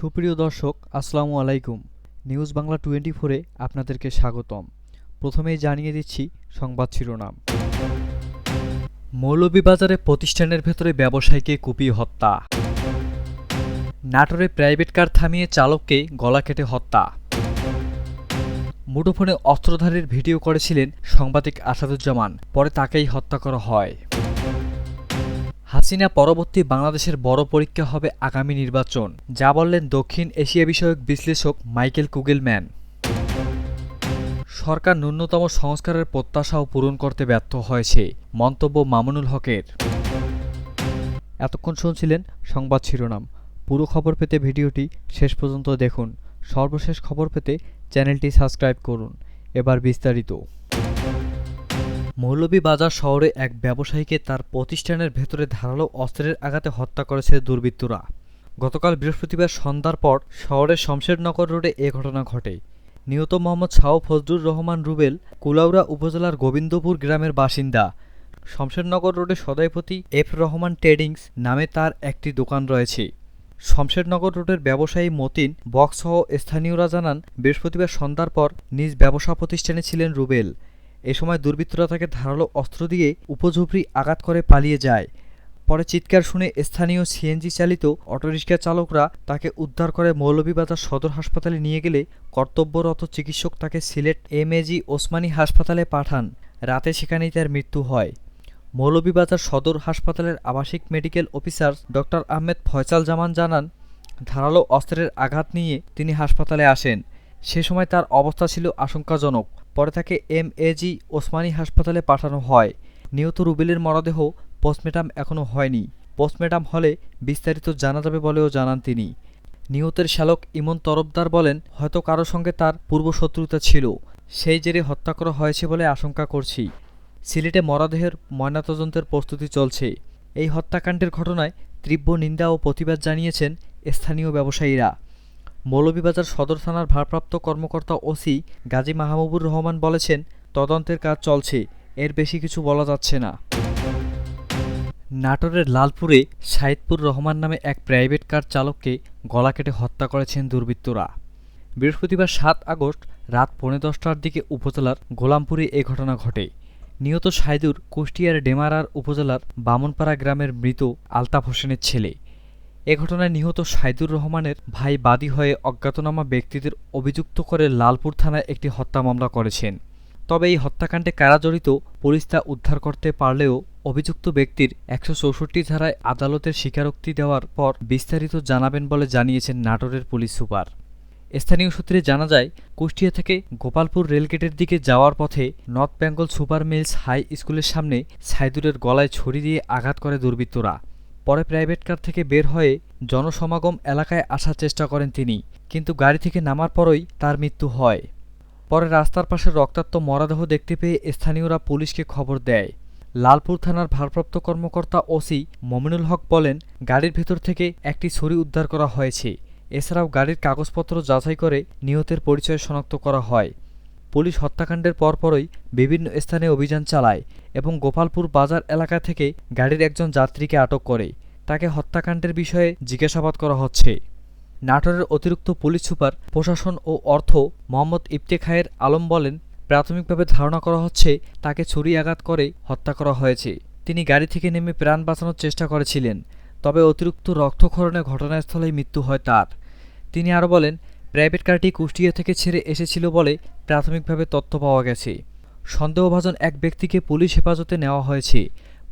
সুপ্রিয় দর্শক, আসসালামু আলাইকুম। নিউজ বাংলা 24-এ আপনাদেরকে স্বাগতম। প্রথমেই জানিয়ে দিচ্ছি সংবাদ শিরোনাম। মৌলভীবাজারে প্রতিষ্ঠানের ভেতরে ব্যবসায়ীকে কুপিয়ে হত্যা। নাটোরে প্রাইভেট কার থামিয়ে চালককে গলা কেটে হত্যা। মুঠোফোনে অস্ত্রধারীর ভিডিও করেছিলেন সাংবাদিক আসাদুজ্জামান, পরে তাকেই হত্যা করা হয়। হাসিনা পরবর্তী বাংলাদেশের বড় পরীক্ষা হবে আগামী নির্বাচন, যা বললেন দক্ষিণ এশিয়া বিষয়ক বিশ্লেষক মাইকেল কুগেলম্যান। সরকার ন্যূনতম সংস্কারের প্রত্যাশাও পূরণ করতে ব্যর্থ হয়েছে, মন্তব্য মামুনুল হকের। এতক্ষণ শুনছিলেন সংবাদ শিরোনাম। পুরো খবর পেতে ভিডিওটি শেষ পর্যন্ত দেখুন। সর্বশেষ খবর পেতে চ্যানেলটি সাবস্ক্রাইব করুন। এবার বিস্তারিত। মৌলভীবাজার শহরে এক ব্যবসায়ীকে তার প্রতিষ্ঠানের ভেতরে ধারালো অস্ত্রের আঘাতে হত্যা করেছে দুর্বৃত্তরা। গতকাল বৃহস্পতিবার সন্ধ্যার পর শহরের শমশেরনগর রোডে এ ঘটনা ঘটে। নিহত মোহাম্মদ শাহ ফজলুর রহমান রুবেল কুলাউড়া উপজেলার গোবিন্দপুর গ্রামের বাসিন্দা। শমশেরনগর রোডে সদাইপতি এফ রহমান ট্রেডিংস নামে তার একটি দোকান রয়েছে। শমশেরনগর রোডের ব্যবসায়ী মতিন বক্সসহ স্থানীয়রা জানান, বৃহস্পতিবার সন্ধ্যার পর নিজ ব্যবসা প্রতিষ্ঠানে ছিলেন রুবেল। এ সময় দুর্বৃত্তরা তাকে ধারালো অস্ত্র দিয়ে উপঝুপড়ি আঘাত করে পালিয়ে যায়। পরে চিৎকার শুনে স্থানীয় সিএনজি চালিত অটোরিকশা চালকরা তাকে উদ্ধার করে মৌলভীবাজার সদর হাসপাতালে নিয়ে গেলে কর্তব্যরত চিকিৎসক তাকে সিলেট এমএজি ওসমানী হাসপাতালে পাঠান। রাতে সেখানেই তার মৃত্যু হয়। মৌলভীবাজার সদর হাসপাতালের আবাসিক medical officer doctor Ahmed Faisal Zaman জানান, ধারালো অস্ত্রের আঘাত নিয়ে তিনি হাসপাতালে আসেন। সে সময় তার অবস্থা ছিল আশঙ্কাজনক। পরে তাকে এমএজি ওসমানী হাসপাতালে পাঠানো হয়। নিহত রুবেলের মরদেহ পোস্টমর্টম এখনও হয়নি। পোস্টমর্টম হলে বিস্তারিত জানা যাবে বলেও জানান তিনি। নিহতের শ্যালক ইমন তরফদার বলেন, হয়তো কারো সঙ্গে তার পূর্বশত্রুতা ছিল, সেই জেরে হত্যা করা হয়েছে বলে আশঙ্কা করছি। সিলেটে মরদেহের ময়নাতদন্তের প্রস্তুতি চলছে। এই হত্যাকাণ্ডের ঘটনায় তীব্র নিন্দা ও প্রতিবাদ জানিয়েছেন স্থানীয় ব্যবসায়ীরা। মৌলভীবাজার সদর থানার ভারপ্রাপ্ত কর্মকর্তা ওসি গাজী মাহবুবুর রহমান বলেছেন, তদন্তের কাজ চলছে, এর বেশি কিছু বলা যাচ্ছে না। নাটোরের লালপুরে সাইদপুর রহমান নামে এক প্রাইভেট কার চালককে গলা কেটে হত্যা করেছেন দুর্বৃত্তরা। বৃহস্পতিবার ৭ আগস্ট রাত 10:15টার দিকে উপজেলার গোলামপুরে এ ঘটনা ঘটে। নিহত সাইদুর কুষ্টিয়ার ডেমারার উপজেলার বামনপাড়া গ্রামের মৃত আলতাফ হোসেনের ছেলে। এ ঘটনায় নিহত সাইদুর রহমানের ভাই বাদী হয়ে অজ্ঞাতনামা ব্যক্তিদের অভিযুক্ত করে লালপুর থানায় একটি হত্যা মামলা করেছেন। তবে এই হত্যাকাণ্ডে কারা জড়িত পুলিশ তা উদ্ধার করতে পারলেও অভিযুক্ত ব্যক্তির ১৬৪ ধারায় আদালতের স্বীকারোক্তি দেওয়ার পর বিস্তারিত জানাবেন বলে জানিয়েছেন নাটোরের পুলিশ সুপার। স্থানীয় সূত্রে জানা যায়, কুষ্টিয়া থেকে গোপালপুর রেলগেটের দিকে যাওয়ার পথে North Bengal super mills high স্কুলের সামনে সাইদুরের গলায় ছুরি দিয়ে আঘাত করে দুর্বৃত্তরা। পরে প্রাইভেট কার থেকে বের হয়ে জনসমাগম এলাকায় আসার চেষ্টা করেন তিনি, কিন্তু গাড়ি থেকে নামার পরই তার মৃত্যু হয়। পরে রাস্তার পাশে রক্তাক্ত মরদেহ দেখতে পেয়ে স্থানীয়রা পুলিশকে খবর দেয়। লালপুর থানার ভারপ্রাপ্ত কর্মকর্তা ওসি মমিনুল হক বলেন, গাড়ির ভেতর থেকে একটি ছুরি উদ্ধার করা হয়েছে। এছাড়াও গাড়ির কাগজপত্র যাচাই করে নিহতের পরিচয় শনাক্ত করা হয়। পুলিশ হত্যাকাণ্ডের পরপরই বিভিন্ন স্থানে অভিযান চালায় এবং গোপালপুর বাজার এলাকা থেকে গাড়ির একজন যাত্রীকে আটক করে। তাকে হত্যাকাণ্ডের বিষয়ে জিজ্ঞাসাবাদ করা হচ্ছে। নাটোরের অতিরিক্ত পুলিশ সুপার প্রশাসন ও অর্থ মোহাম্মদ ইফতেখায়ের আলম বলেন, প্রাথমিকভাবে ধারণা করা হচ্ছে তাকে ছুরি আঘাত করে হত্যা করা হয়েছে। তিনি গাড়ি থেকে নেমে প্রাণ বাঁচানোর চেষ্টা করেছিলেন, তবে অতিরিক্ত রক্তক্ষরণে ঘটনাস্থলেই মৃত্যু হয় তার। তিনি আরও বলেন, প্রাইভেট কারটি কুষ্টিয়া থেকে ছেড়ে এসেছিল বলে প্রাথমিকভাবে তথ্য পাওয়া গেছে। সন্দেহভাজন এক ব্যক্তিকে পুলিশ হেফাজতে নেওয়া হয়েছে।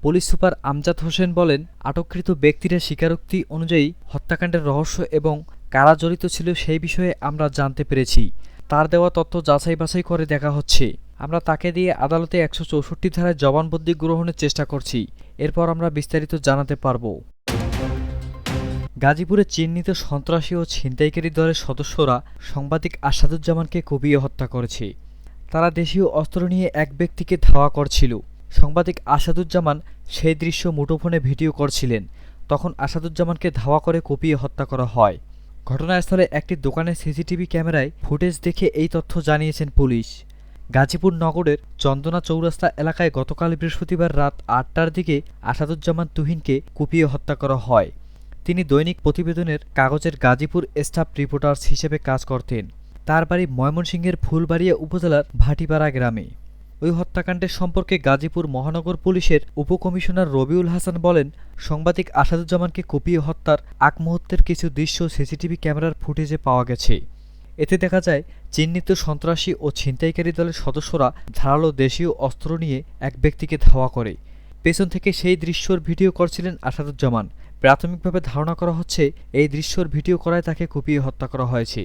পুলিশ সুপার আমজাদ হোসেন বলেন, আটককৃত ব্যক্তিরা স্বীকারোক্তি অনুযায়ী হত্যাকাণ্ডের রহস্য এবং কারা জড়িত ছিল সেই বিষয়ে আমরা জানতে পেরেছি। তার দেওয়া তথ্য যাচাই বাছাই করে দেখা হচ্ছে। আমরা তাকে দিয়ে আদালতে ১৬৪ ধারায় জবানবন্দি গ্রহণের চেষ্টা করছি। এরপর আমরা বিস্তারিত জানাতে পারব। গাজীপুরে চিহ্নিত সন্ত্রাসী ও ছিনতাইকারী দলের সদস্যরা সাংবাদিক আসাদুজ্জামানকে কুপিয়ে হত্যা করেছে। তারা দেশীয় অস্ত্র নিয়ে এক ব্যক্তিকে ধাওয়া করছিল। সাংবাদিক আসাদুজ্জামান সেই দৃশ্য মুঠোফোনে ভিডিও করছিলেন। তখন আসাদুজ্জামানকে ধাওয়া করে কুপিয়ে হত্যা করা হয়। ঘটনাস্থলে একটি দোকানের সিসিটিভি ক্যামেরায় ফুটেজ দেখে এই তথ্য জানিয়েছেন পুলিশ। গাজীপুর নগরের চন্দনা চৌরাস্তা এলাকায় গতকাল বৃহস্পতিবার রাত ৮টার দিকে আসাদুজ্জামান তুহিনকে কুপিয়ে হত্যা করা হয়। তিনি দৈনিক প্রতিবেদনের কাগজের গাজীপুর স্টাফ রিপোর্টার্স হিসেবে কাজ করতেন। তার বাড়ি ময়মনসিংহের ফুলবাড়িয়া উপজেলার ভাটিপাড়া গ্রামে। ওই হত্যাকাণ্ডের সম্পর্কে গাজীপুর মহানগর পুলিশের উপকমিশনার রবিউল হাসান বলেন, সাংবাদিক আসাদুজ্জামানকে কুপিয়ে হত্যার আগ মুহূর্তের কিছু দৃশ্য সিসিটিভি ক্যামেরার ফুটেজে পাওয়া গেছে। এতে দেখা যায় চিহ্নিত সন্ত্রাসী ও ছিনতাইকারী দলের সদস্যরা ধারালো দেশীয় অস্ত্র নিয়ে এক ব্যক্তিকে ধাওয়া করে। পেছন থেকে সেই দৃশ্যর ভিডিও করছিলেন আসাদুজ্জামান। প্রাথমিকভাবে ধারণা করা হচ্ছে এই দৃশ্যর ভিডিও করায় তাকে কুপিয়ে হত্যা করা হয়েছে।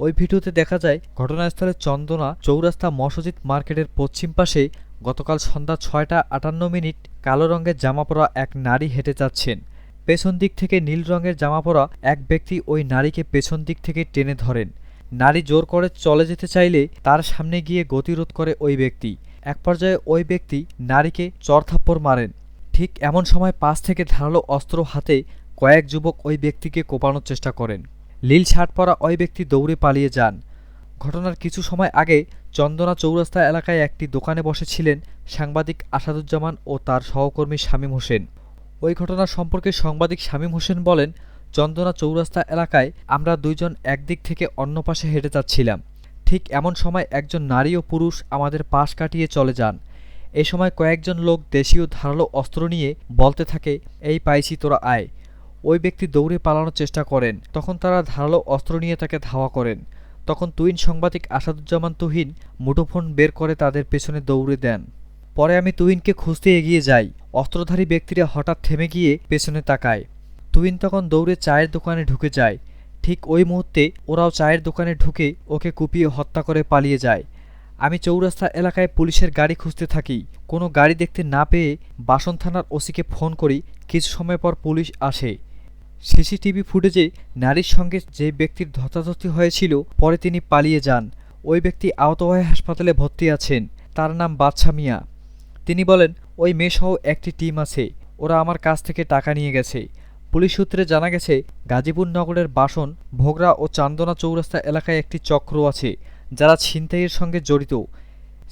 ওই ভিডিওতে দেখা যায় ঘটনাস্থলে চন্দনা চৌরাস্তা মসজিদ মার্কেটের পশ্চিম পাশে গতকাল সন্ধ্যা ৬টা ৫৮ কালো রঙের জামা পরা এক নারী হেঁটে যাচ্ছেন। পেছন দিক থেকে নীল রঙের জামা পরা এক ব্যক্তি ওই নারীকে পেছন দিক থেকে টেনে ধরেন। নারী জোর করে চলে যেতে চাইলে তার সামনে গিয়ে গতিরোধ করে ওই ব্যক্তি। এক পর্যায়ে ওই ব্যক্তি নারীকে চড়থাপ্পড় মারেন। ঠিক এমন সময় পাশ থেকে ধারালো অস্ত্র হাতে কয়েক যুবক ওই ব্যক্তিকে কোপানোর চেষ্টা করেন। নীল শার্ট পরা ওই ব্যক্তি দৌড়ে পালিয়ে যান। ঘটনার কিছু সময় আগে চন্দনা চৌরাস্তা এলাকায় একটি দোকানে বসেছিলেন সাংবাদিক আসাদুজ্জামান ও তার সহকর্মী শামীম হোসেন। ওই ঘটনা সম্পর্কে সাংবাদিক শামীম হোসেন বলেন, চন্দনা চৌরাস্তা এলাকায় আমরা দুইজন একদিক থেকে অন্য পাশে হেঁটে যাচ্ছিলাম। ঠিক এমন সময় একজন নারী ও পুরুষ আমাদের পাশ কাটিয়ে চলে যান। এ সময় কয়েকজন লোক দেশীয় ধারালো অস্ত্র নিয়ে বলতে থাকে, এই পাইছি, তোরা আয়। ওই ব্যক্তি দৌড়ে পালানোর চেষ্টা করেন। তখন তারা ধারালো অস্ত্র নিয়ে তাকে ধাওয়া করেন। তখন তুহিন সাংবাদিক আসাদুজ্জামান তুহিন মুঠোফোন বের করে তাদের পেছনে দৌড়ে দেন। পরে আমি তুহিনকে খুঁজতে এগিয়ে যাই। অস্ত্রধারী ব্যক্তিরা হঠাৎ থেমে গিয়ে পেছনে তাকায়। তুহিন তখন দৌড়ে চায়ের দোকানে ঢুকে যায়। ঠিক ওই মুহূর্তে ওরাও চায়ের দোকানে ঢুকে ওকে কুপিয়ে হত্যা করে পালিয়ে যায়। আমি চৌরাস্তা এলাকায় পুলিশের গাড়ি খুঁজতে থাকি। কোনো গাড়ি দেখতে না পেয়ে বাসন থানার ওসিকে ফোন করি। কিছু সময় পর পুলিশ আসে। সিসিটিভি ফুটেজে নারীর সঙ্গে যে ব্যক্তির ধস্তাধস্তি হয়েছিল পরে তিনি পালিয়ে যান। ওই ব্যক্তি আহত হয়ে হাসপাতালে ভর্তি আছেন। তার নাম বাদশা মিয়া। তিনি বলেন, ওই মেয়েসহ একটি টিম আছে, ওরা আমার কাছ থেকে টাকা নিয়ে গেছে। পুলিশ সূত্রে জানা গেছে গাজীপুর নগরের বাসন, ভোগড়া ও চান্দনা চৌরাস্তা এলাকায় একটি চক্র আছে যারা ছিনতাইয়ের সঙ্গে জড়িত।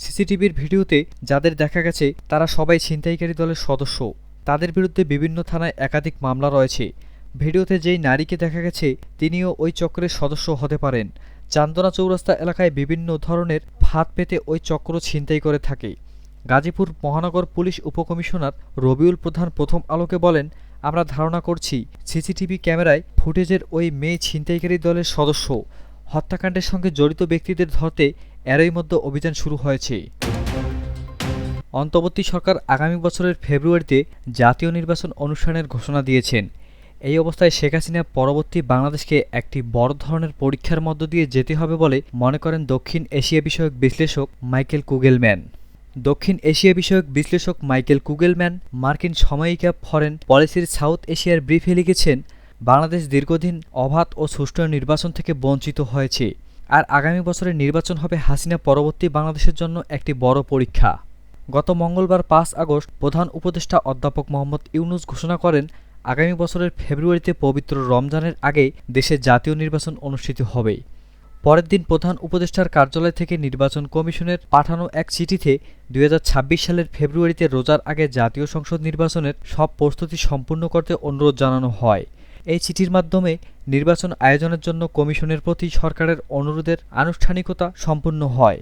সিসিটিভির ভিডিওতে যাদের দেখা গেছে তারা সবাই ছিনতাইকারী দলের সদস্য। তাদের বিরুদ্ধে বিভিন্ন থানায় একাধিক মামলা রয়েছে। ভিডিওতে যেই নারীকে দেখা গেছে তিনিও ওই চক্রের সদস্য হতে পারেন। চান্দনা চৌরাস্তা এলাকায় বিভিন্ন ধরনের ফাঁদ পেতে ওই চক্র ছিনতাই করে থাকে। গাজীপুর মহানগর পুলিশ উপকমিশনার রবিউল প্রধান প্রথম আলোকে বলেন, আমরা ধারণা করছি সিসিটিভি ক্যামেরায় ফুটেজের ওই মেয়ে ছিনতাইকারী দলের সদস্য। হত্যাকাণ্ডের সঙ্গে জড়িত ব্যক্তিদের ধরতে এরই মধ্যে অভিযান শুরু হয়েছে। অন্তর্বর্তী সরকার আগামী বছরের ফেব্রুয়ারিতে জাতীয় নির্বাচন অনুষ্ঠানের ঘোষণা দিয়েছেন। এই অবস্থায় শেখ হাসিনা পরবর্তী বাংলাদেশকে একটি বড় ধরনের পরীক্ষার মধ্য দিয়ে যেতে হবে বলে মনে করেন দক্ষিণ এশিয়া বিষয়ক বিশ্লেষক মাইকেল কুগেলম্যান। দক্ষিণ এশিয়া বিষয়ক বিশ্লেষক মাইকেল কুগেলম্যান মার্কিন সাময়িকী ফরেন পলিসির সাউথ এশিয়ার ব্রিফে লিখেছেন, বাংলাদেশ দীর্ঘদিন অবাধ ও সুষ্ঠু নির্বাচন থেকে বঞ্চিত হয়েছে। আর আগামী বছরের নির্বাচন হবে হাসিনা পরবর্তী বাংলাদেশের জন্য একটি বড় পরীক্ষা। গত মঙ্গলবার ৫ আগস্ট প্রধান উপদেষ্টা অধ্যাপক মোহাম্মদ ইউনূস ঘোষণা করেন, আগামী বছরের ফেব্রুয়ারিতে পবিত্র রমজানের আগে দেশে জাতীয় নির্বাচন অনুষ্ঠিত হবে। পরের দিন প্রধান উপদেষ্টার কার্যালয় থেকে নির্বাচন কমিশনের পাঠানো এক চিঠিতে ২০২৬ সালের ফেব্রুয়ারিতে রোজার আগে জাতীয় সংসদ নির্বাচনের সব প্রস্তুতি সম্পূর্ণ করতে অনুরোধ জানানো হয়। এই চিঠির মাধ্যমে নির্বাচন আয়োজনের জন্য কমিশনের প্রতি সরকারের অনুরোধের আনুষ্ঠানিকতা সম্পূর্ণ হয়।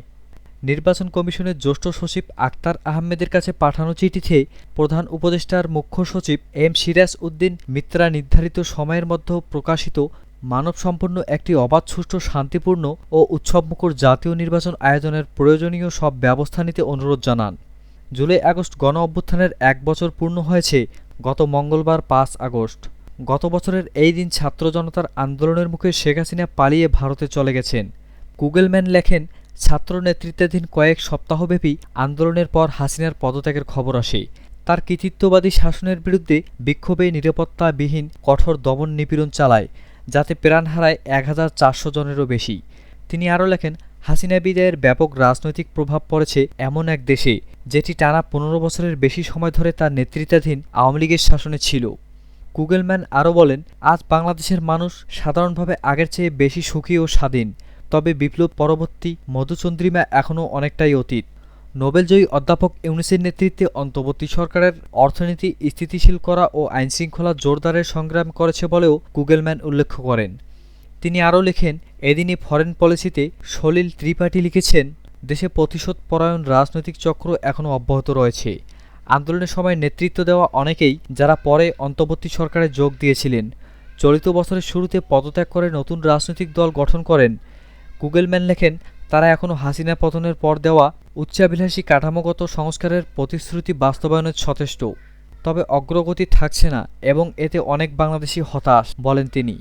নির্বাচন কমিশনের জ্যেষ্ঠ সচিব আক্তার আহমেদের কাছে পাঠানো চিঠিতে প্রধান উপদেষ্টার মুখ্য সচিব এম সিরাজ উদ্দিন মিত্রা নির্ধারিত সময়ের মধ্যে প্রকাশিত মানবসম্পন্ন একটি অবাধ, সুষ্ঠু, শান্তিপূর্ণ ও উৎসবমুখর জাতীয় নির্বাচন আয়োজনের প্রয়োজনীয় সব ব্যবস্থা নিতে অনুরোধ জানান। জুলাই আগস্ট গণ অভ্যুত্থানের ১ বছর পূর্ণ হয়েছে গত মঙ্গলবার ৫ আগস্ট। গত বছরের এই দিন ছাত্র জনতার আন্দোলনের মুখে শেখ হাসিনা পালিয়ে ভারতে চলে গেছেন। কুগেলম্যান লেখেন, ছাত্র নেতৃত্বাধীন কয়েক সপ্তাহব্যাপী আন্দোলনের পর হাসিনার পদত্যাগের খবর আসে। তার কৃতিত্ববাদী শাসনের বিরুদ্ধে বিক্ষোভে নিরাপত্তাবিহীন কঠোর দমন নিপীড়ন চালায়, যাতে প্রাণ হারায় ১,৪০০ জনেরও বেশি। তিনি আরও লেখেন, হাসিনা বিদায়ের ব্যাপক রাজনৈতিক প্রভাব পড়েছে এমন এক দেশে যেটি টানা ১৫ বছরের বেশি সময় ধরে তার নেতৃত্বাধীন আওয়ামী লীগের শাসনে ছিল। কুগেলম্যান আরও বলেন, আজ বাংলাদেশের মানুষ সাধারণভাবে আগের চেয়ে বেশি সুখী ও স্বাধীন। তবে বিপ্লব পরবর্তী মধুচন্দ্রিমা এখনও অনেকটাই অতীত। নোবেলজয়ী অধ্যাপক ইউনূসের নেতৃত্বে অন্তর্বর্তী সরকারের অর্থনীতি স্থিতিশীল করা ও আইনশৃঙ্খলা জোরদারের সংগ্রাম করেছে বলেও কুগেলম্যান উল্লেখ করেন। তিনি আরও লেখেন, এদিনই ফরেন পলিসিতে সলিল ত্রিপাঠী লিখেছেন, দেশে প্রতিশোধপরায়ণ রাজনৈতিক চক্র এখনও অব্যাহত রয়েছে। আন্দোলনের সময় নেতৃত্ব দেওয়া অনেকেই, যারা পরে অন্তর্বর্তী সরকারে যোগ দিয়েছিলেন, চলিত বছরের শুরুতে পদত্যাগ করে নতুন রাজনৈতিক দল গঠন করেন। কুগেলম্যান লেখেন, তারা এখনও হাসিনা পতনের পর দেওয়া উচ্চাভিলাষী কাঠামোগত সংস্কারের প্রতিশ্রুতি বাস্তবায়নে সচেষ্ট। তবে অগ্রগতি থাকছে না এবং এতে অনেক বাংলাদেশি হতাশ, বলেন তিনি।